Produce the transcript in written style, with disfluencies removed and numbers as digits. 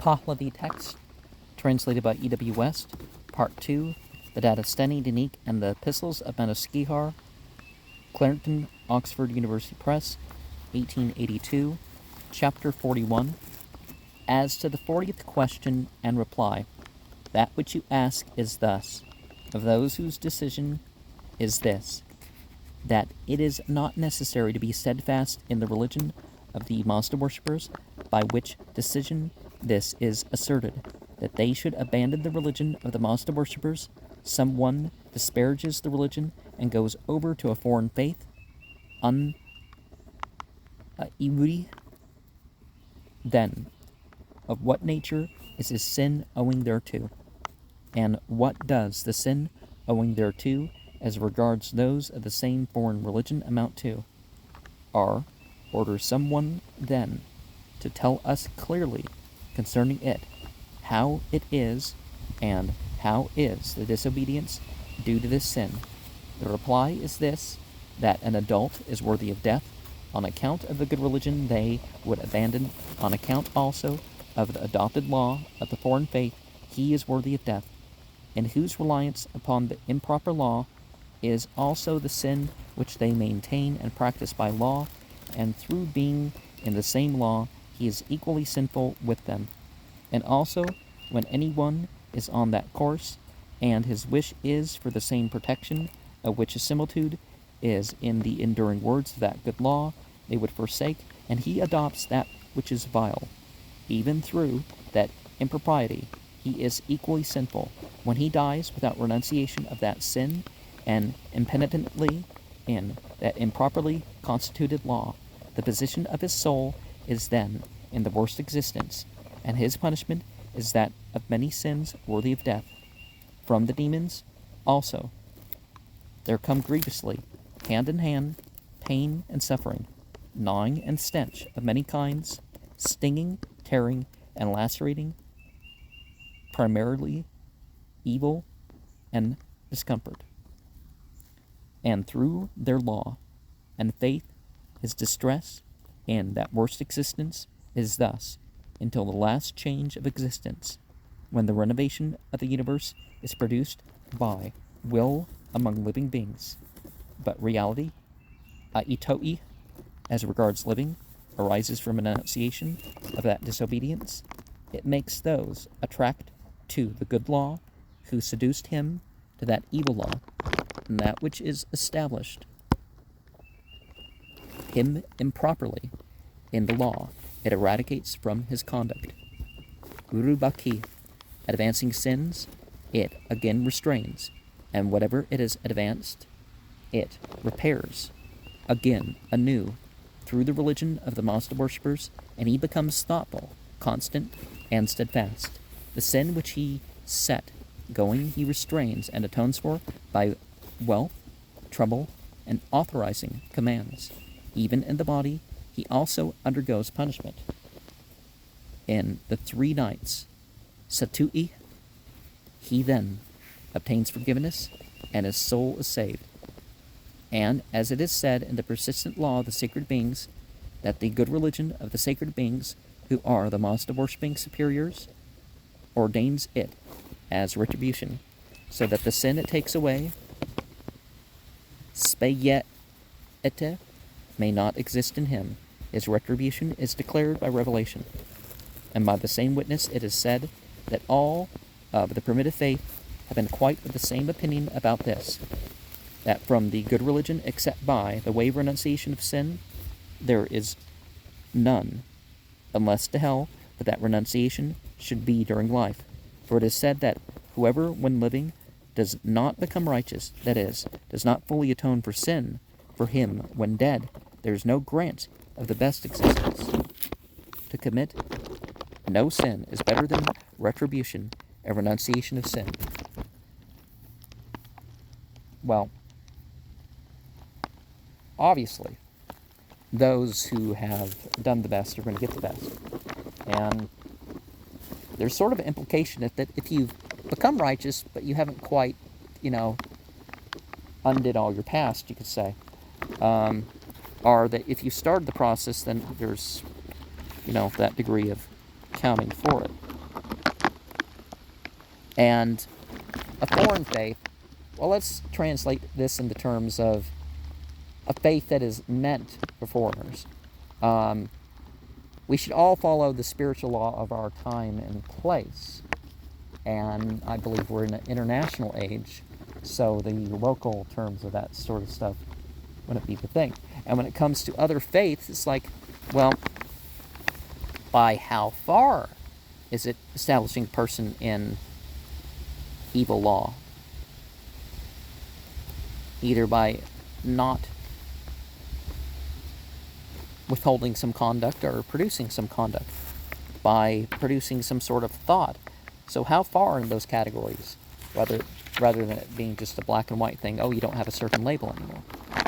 Pahlavi text, translated by E.W. West, Part 2, the Dadistani, Dinik, and the Epistles of Manoskihar, Clarendon, Oxford University Press, 1882, Chapter 41. As to the 40th question and reply, that which you ask is thus, of those whose decision is this, that it is not necessary to be steadfast in the religion of the Mazda worshippers, by which decision this is asserted, that they should abandon the religion of the Mazda worshippers. Some one disparages the religion and goes over to a foreign faith, Iwuri. Then, of what nature is his sin owing thereto? And what does the sin owing thereto, as regards those of the same foreign religion, amount to? Order someone, then, to tell us clearly concerning it, how it is, and how is the disobedience due to this sin. The reply is this, that an adult is worthy of death, on account of the good religion they would abandon, on account also of the adopted law of the foreign faith, he is worthy of death, and whose reliance upon the improper law is also the sin which they maintain and practice by law, and through being in the same law, he is equally sinful with them. And also, when any one is on that course, and his wish is for the same protection, of which a similitude is in the enduring words of that good law, they would forsake, and he adopts that which is vile. Even through that impropriety, he is equally sinful. When he dies without renunciation of that sin, and impenitently in that improperly constituted law, the position of his soul is then in the worst existence, and his punishment is that of many sins worthy of death. From the demons, also, there come grievously, hand in hand, pain and suffering, gnawing and stench of many kinds, stinging, tearing, and lacerating, primarily evil and discomfort. And through their law and faith, his distress in that worst existence is thus, until the last change of existence, when the renovation of the universe is produced by will among living beings. But reality, aitoi, as regards living, arises from enunciation of that disobedience. It makes those attract to the good law who seduced him to that evil law, and that which is established him improperly in the law, it eradicates from his conduct. Urubaki, advancing sins, it again restrains, and whatever it has advanced, it repairs, again, anew, through the religion of the Mazda worshippers, and he becomes thoughtful, constant, and steadfast. The sin which he set going he restrains and atones for by wealth, trouble, and authorizing commands. Even in the body, he also undergoes punishment. In the 3 nights, Satui, he then obtains forgiveness, and his soul is saved. And as it is said in the persistent law of the sacred beings, that the good religion of the sacred beings, who are the Mazda worshipping superiors, ordains it as retribution, so that the sin it takes away, speyete, may not exist in him. His retribution is declared by revelation. And by the same witness it is said that all of the primitive faith have been quite of the same opinion about this, that from the good religion except by the way of renunciation of sin, there is none, unless to hell, but that renunciation should be during life. For it is said that whoever, when living, does not become righteous, that is, does not fully atone for sin, for him, when dead, there is no grant of the best existence. To commit no sin is better than retribution and renunciation of sin. Well, obviously, those who have done the best are going to get the best. And there's sort of an implication that if you've become righteous, but you haven't quite, undid all your past, you could say, are that if you started the process, then there's, that degree of counting for it. And a foreign faith, well, let's translate this into terms of a faith that is meant for foreigners. We should all follow the spiritual law of our time and place. And I believe we're in an international age, so the local terms of that sort of stuff wouldn't be the thing. And when it comes to other faiths, it's like, well, by how far is it establishing a person in evil law? Either by not withholding some conduct or producing some conduct, by producing some sort of thought. So how far in those categories, rather than it being just a black and white thing, oh, you don't have a certain label anymore.